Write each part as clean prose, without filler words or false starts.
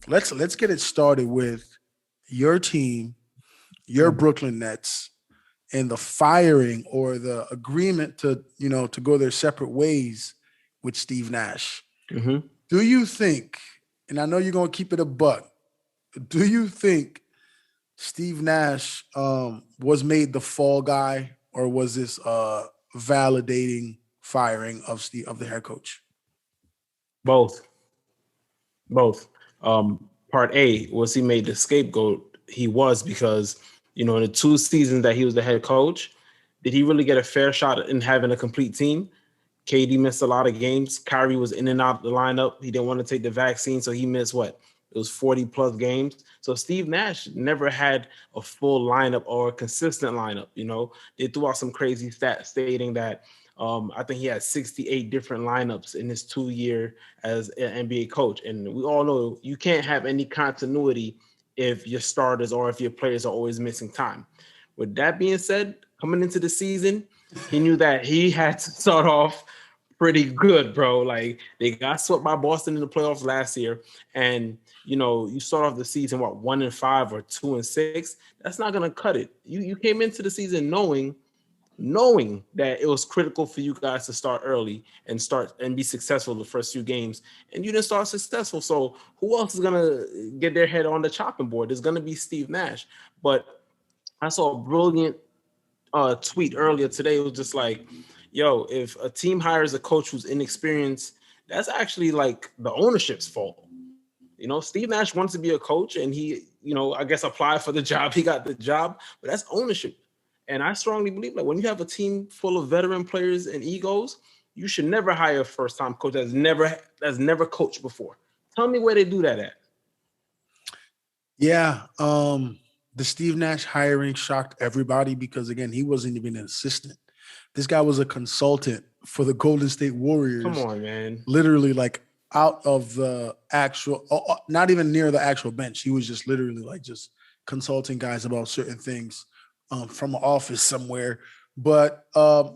let's get it started with your team, your Brooklyn Nets, and the firing or the agreement to to go their separate ways with Steve Nash. Mm-hmm. Do you think, and I know you're gonna keep it a buck, do you think Steve Nash was made the fall guy, or was this validating firing of the head coach? Both, both. Part A was he made the scapegoat. He was because in the 2 seasons that he was the head coach, did he really get a fair shot in having a complete team? KD missed a lot of games. Kyrie was in and out of the lineup. He didn't want to take the vaccine, so he missed what? It was 40 plus games. So Steve Nash never had a full lineup or a consistent lineup. They threw out some crazy stats stating that I think he had 68 different lineups in his 2 year as an NBA coach. And we all know you can't have any continuity if your starters or if your players are always missing time. With that being said, coming into the season, he knew that he had to start off pretty good, bro. Like they got swept by Boston in the playoffs last year, and you start off the season 1-5 or 2-6. That's not gonna cut it. You came into the season knowing that it was critical for you guys to start early and start and be successful the first few games, and you didn't start successful. So who else is gonna get their head on the chopping board? There's gonna be Steve Nash. But I saw a brilliant tweet earlier today. It was just like, yo, if a team hires a coach who's inexperienced, that's actually like the ownership's fault. Steve Nash wants to be a coach, and he, I guess applied for the job. He got the job, but that's ownership. And I strongly believe that when you have a team full of veteran players and egos, you should never hire a first time coach that's never coached before. Tell me where they do that at. Yeah, the Steve Nash hiring shocked everybody because again, he wasn't even an assistant. This guy was a consultant for the Golden State Come Warriors, on, man. literally like out of the actual, not even near the actual bench. He was just literally like just consulting guys about certain things from an office somewhere. But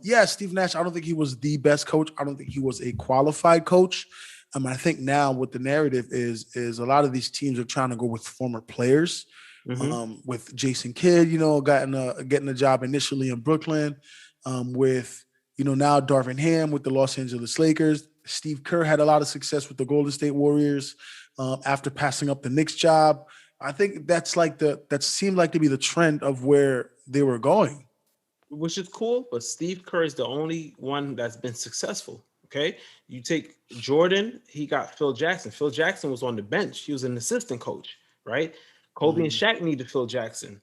yeah, Steve Nash, I don't think he was the best coach. I don't think he was a qualified coach. I think now what the narrative is a lot of these teams are trying to go with former players. Mm-hmm. With Jason Kidd, getting a job initially in Brooklyn. With now Darvin Ham with the Los Angeles Lakers. Steve Kerr had a lot of success with the Golden State Warriors after passing up the Knicks job. I think that seemed like to be the trend of where they were going. Which is cool, but Steve Kerr is the only one that's been successful. Okay. You take Jordan, he got Phil Jackson. Phil Jackson was on the bench, he was an assistant coach, right? Kobe and Mm, Shaq needed Phil Jackson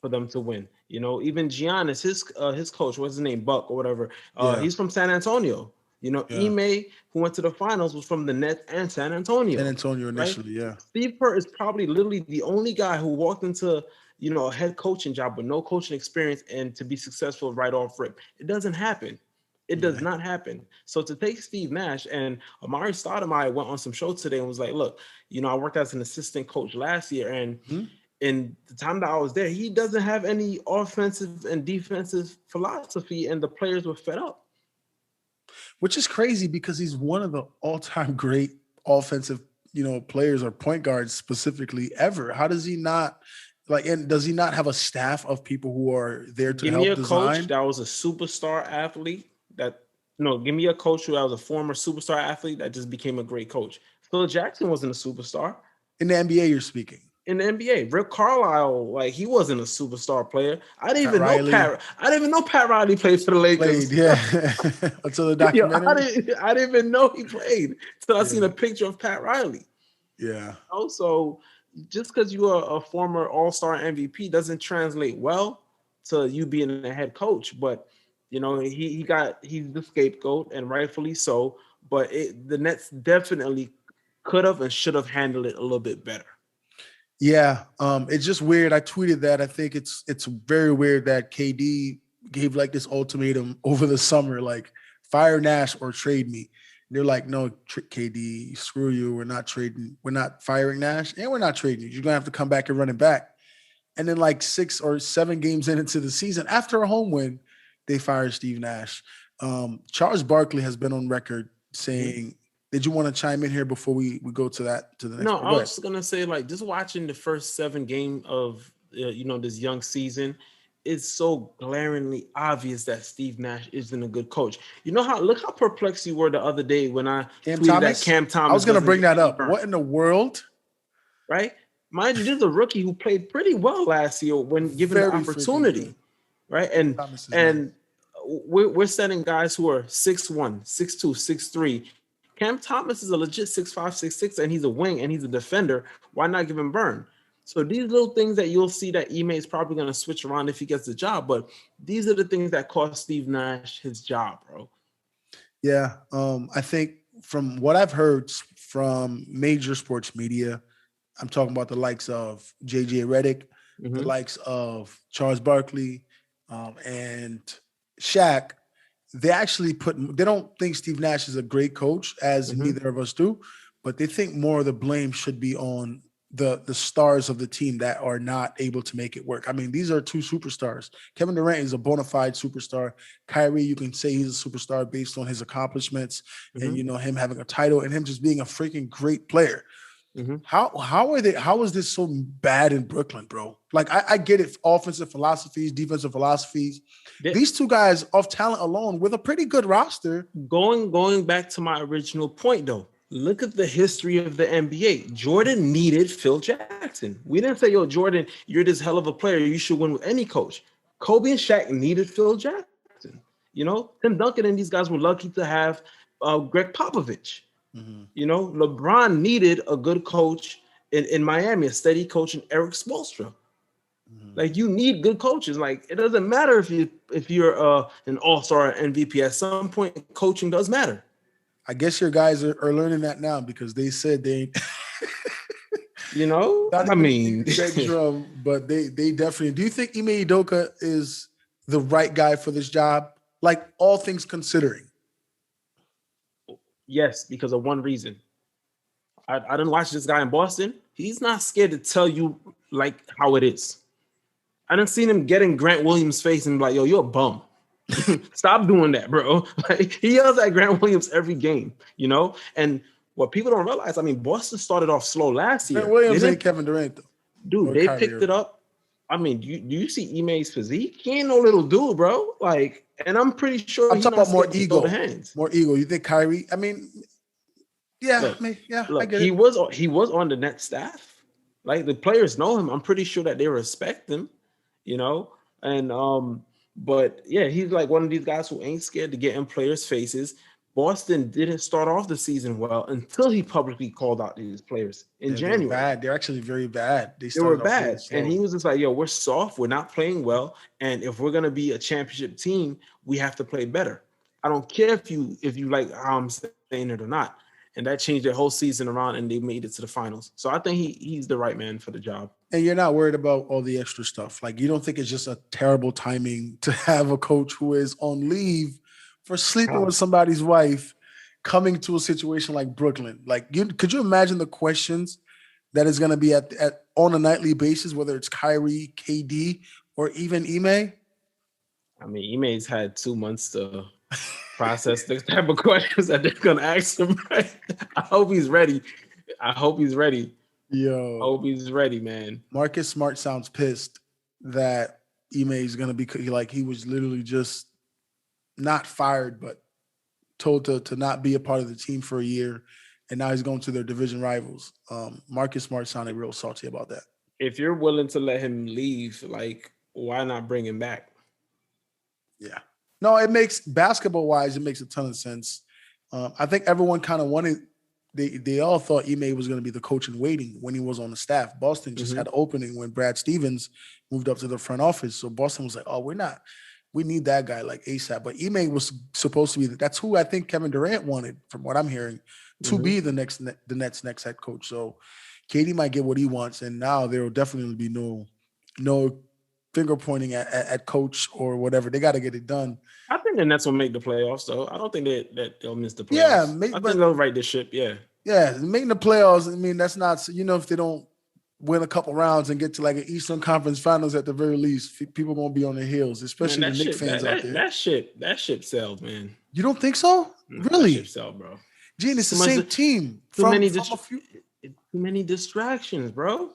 for them to win. Even Giannis, his coach, what's his name, Buck or whatever. yeah, He's from San Antonio. yeah. Ime, who went to the finals, was from the Nets and San San Antonio, Antonio right? initially, yeah. Steve Kerr is probably literally the only guy who walked into a head coaching job with no coaching experience and to be successful right off rip. It doesn't happen. It does Yeah. not happen. So to take Steve Nash and Amari Stoudemire went on some show today and was like, look, I worked as an assistant coach last year, and Mhm. in the time that I was there, he doesn't have any offensive and defensive philosophy, and the players were fed up. Which is crazy because he's one of the all-time great offensive, players or point guards specifically ever. How does he not and does he not have a staff of people who are there to Give me help a coach design? that was a superstar athlete that no, give me a coach who was a former superstar athlete that just became a great coach. Phil Jackson wasn't a superstar In the NBA, you're speaking. in the NBA. Rick Carlisle, like he wasn't a superstar player. Pat Riley I didn't even know Pat Riley played for the played, Lakers. yeah, until the Yo, documentary. I didn't even know he played until I seen Yeah, a picture of Pat Riley. yeah, Also, just because you are a former All-Star MVP doesn't translate well to you being a head coach. But he's the scapegoat, and rightfully so. But the Nets definitely could have and should have handled it a little bit better. yeah. It's just weird. I tweeted that. I think it's very weird that KD gave like this ultimatum over the summer, like fire Nash or trade me. They're like, no, KD, screw you. We're not trading. We're not firing Nash, and we're not trading you. You're gonna have to come back and run it back. And then like 6 or 7 games into the season, after a home win, they fire Steve Nash. Charles Barkley has been on record Mhm. saying Did you want to chime in here before we go to the next No, part? I Go was ahead. just gonna say, like, just watching the first 7 game of this young season, it's so glaringly obvious that Steve Nash isn't a good coach. You know how look how perplexed you were the other day when I Cam tweeted that Thomas. Cam I was Thomas gonna doesn't bring get that any up. burn, What in the world? right? Mind you, this is a rookie who played pretty well last year when given the Very freaking good. opportunity, right? Cam Thomas is nice. And we're setting guys who are 6'1", 6'2", 6'3". Cam Thomas is a legit 6'5", 6'6", and he's a wing and he's a defender. Why not give him burn? So these little things that you'll see that Ime is probably going to switch around if he gets the job, but these are the things that cost Steve Nash his job, bro. Yeah, I think from what I've heard from major sports media, I'm talking about the likes of JJ Redick, the Mm-hmm. likes of Charles Barkley, and Shaq. They don't think Steve Nash is a great coach, as Mm-hmm. neither of us do, but they think more of the blame should be on the stars of the team that are not able to make it work. I mean, these are two superstars. Kevin Durant is a bona fide superstar. Kyrie, you can say he's a superstar based on his accomplishments and Mm-hmm. him having a title and him just being a freaking great player. Mm-hmm. How is this so bad in Brooklyn, bro? Like I get it, offensive philosophies, defensive philosophies. These two guys off talent alone with a pretty good roster. Going back to my original point though, look at the history of the NBA. Jordan needed Phil Jackson. We didn't say, yo, Jordan, you're this hell of a player. You should win with any coach. Kobe and Shaq needed Phil Jackson. Tim Duncan and these guys were lucky to have Greg Popovich. Mm-hmm. LeBron needed a good coach in Miami, a steady coach in Eric Spoelstra. Mm-hmm. Like you need good coaches. Like it doesn't matter if you're an all-star MVP. At some point, coaching does matter. I guess your guys are learning that now because they said they not I even mean, Greg Drum, but they definitely. Do you think Ime Udoka is the right guy for this job? Like all things considering. yes, because of one reason. I didn't watch this guy in Boston. He's not scared to tell you like how it is. I didn't see him getting Grant Williams' face and be like, yo, you're a bum. Stop doing that, bro. Like he yells at Grant Williams every game, And what people don't realize, I mean, Boston started off slow last year. Grant Williams ain't Kevin Durant though. Dude, they picked it up. I mean, do you see Ime's physique? He ain't no little dude, bro. Like, and I'm pretty sure I'm he's talking not about more scared to ego. throw the hands. More ego. You think Kyrie? I mean, yeah, Look, I get he it. was on the net staff. Like the players know him. I'm pretty sure that they respect him, and but yeah, he's like one of these guys who ain't scared to get in players' faces. Boston didn't start off the season well until he publicly called out these players in January. They were bad. They're actually very bad. They were bad. And he was just like, yo, we're soft. We're not playing well. And if we're going to be a championship team, we have to play better. I don't care if you like how I'm saying it or not. And that changed their whole season around and they made it to the finals. So I think he's the right man for the job. And you're not worried about all the extra stuff. Like you don't think it's just a terrible timing to have a coach who is on leave for sleeping with somebody's wife coming to a situation like Brooklyn. Like could you imagine the questions that is going to be at on a nightly basis, whether it's Kyrie, KD, or even Ime? I mean, Ime's had 2 months to process the type of questions that they're going to ask him. Right? I hope he's ready. Yo, I hope he's ready, man. Marcus Smart sounds pissed that Ime is going to be like he was literally just not fired, but told to not be a part of the team for a year. And now he's going to their division rivals. Marcus Smart sounded real salty about that. If you're willing to let him leave, like, why not bring him back? Yeah. No, it makes basketball-wise, it makes a ton of sense. I think everyone kind of wanted they all thought Ime was going to be the coach in waiting when he was on the staff. Boston just had an opening when Brad Stevens moved up to the front office. So Boston was like, oh, we need that guy like ASAP. But Ime was supposed to be that's who I think Kevin Durant wanted, from what I'm hearing, to be the Nets' next head coach. So KD might get what he wants, and now there will definitely be no finger pointing at coach or whatever. They got to get it done. I think the Nets will make the playoffs, though. I don't think that they'll miss the playoffs. Yeah, I think they'll right the ship. Yeah. Yeah, making the playoffs. I mean, that's not if they don't win a couple rounds and get to like an Eastern Conference Finals at the very least, people gonna be on their heels, especially the Knicks fans out there. That ship sailed, man. You don't think so? Really? That ship sailed, bro. Gene, it's the Too much, same team too from many, a few. too many distractions, bro.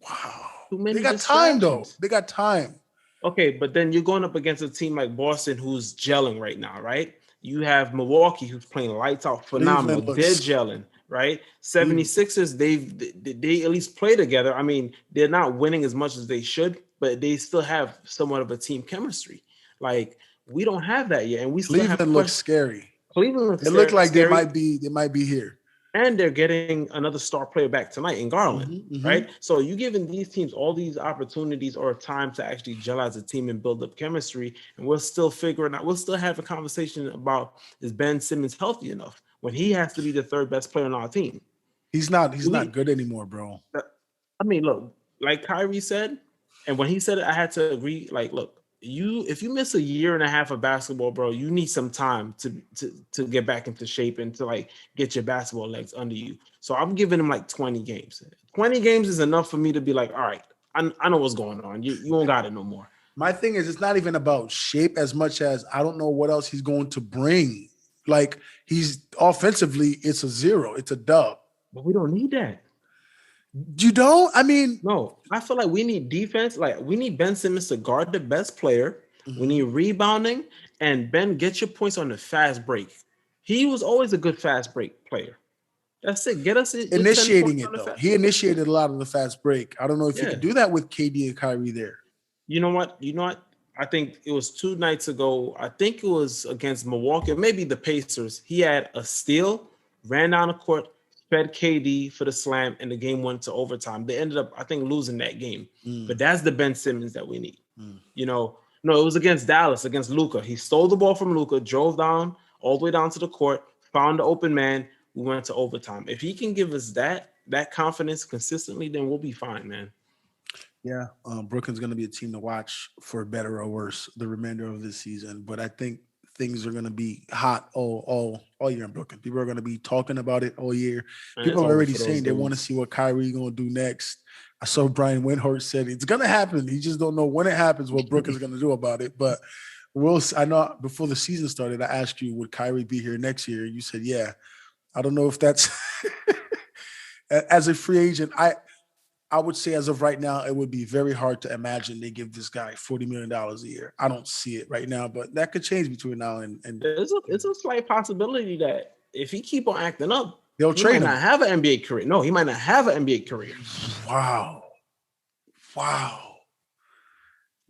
Wow. Too They many got time though. distractions. They got time. Okay, but then you're going up against a team like Boston who's gelling right now, right? You have Milwaukee who's playing lights out, phenomenal. Cleveland They're looks gelling, right? Cleveland. 76ers, they at least play together. I mean, they're not winning as much as they should, but they still have somewhat of a team chemistry. Like, we don't have that yet, and we still have Cleveland looks questions. scary. Cleveland looks It looked like scary, they might be here. and they're getting another star player back tonight in Garland, Mm-hmm. right? So you giving these teams all these opportunities or time to actually gel as a team and build up chemistry, and we're still figuring out. We'll still have a conversation about, is Ben Simmons healthy enough when he has to be the third best player on our team? He's not We, good anymore, bro. I mean, look, like Kyrie said, and when he said it, I had to agree. Like, look, if you miss a year and a half of basketball, bro, you need some time to get back into shape and to like get your basketball legs under you. So I'm giving him like 20 games. 20 games is enough for me to be like, all right, I know what's going on. You don't got it no more. My thing is, it's not even about shape as much as I don't know what else he's going to bring. Like, he's offensively, it's a zero, it's a dub. But we don't need that. You don't? I mean, No, I feel like we need defense. Like, we need Ben Simmons to guard the best player. We need rebounding, and Ben, get your points on the fast break. He was always a good fast break player. That's it. Get us your 10 initiating points on it the though. fast. He initiated a lot of the fast break. I don't know if you Yeah. could do that with KD and Kyrie there. You know what? I think it was 2 nights ago. I think it was against Milwaukee, or maybe the Pacers. He had a steal, ran down the court, fed KD for the slam, and the game went to overtime. They ended up, I think, losing that game. But that's the Ben Simmons that we need. You know, no, it was against Dallas, against Luka. He stole the ball from Luka, drove down all the way down to the court, found the open man. We went to overtime. If he can give us that confidence consistently, then we'll be fine, man. Yeah, Brooklyn's going to be a team to watch for better or worse the remainder of this season. But I think things are going to be hot all year in Brooklyn. People are going to be talking about it all year. Man, People it's are over already for those saying they want to dudes. see what Kyrie going to do next. I saw Brian Windhorst said it's going to happen. He just don't know when it happens what Brooklyn's going to do about it. But I know before the season started, I asked you, would Kyrie be here next year? You said, yeah. I don't know if that's as a free agent. I would say as of right now, it would be very hard to imagine they give this guy $40 million a year. I don't see it right now, but that could change between now and It's a slight possibility that if he keep on acting up, they'll he trade might him. not have an NBA career. No, he might not have an NBA career. Wow.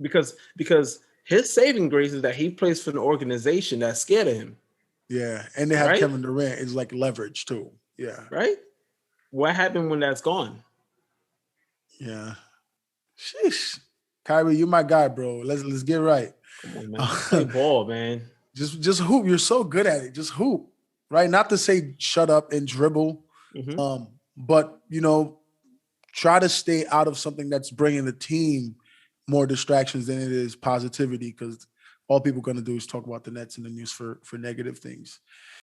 Because his saving grace is that he plays for an organization that's scared of him. Yeah, and they have Right? Kevin Durant. It's like leverage too. Yeah. Right? What happened when that's gone? Yeah. Sheesh. Kyrie, you're my guy, bro. Let's get right. Come on, man. Play ball, man. Just hoop. You're so good at it. Just hoop. Right? Not to say shut up and dribble. But try to stay out of something that's bringing the team more distractions than it is positivity, because all people are going to do is talk about the Nets in the news for negative things.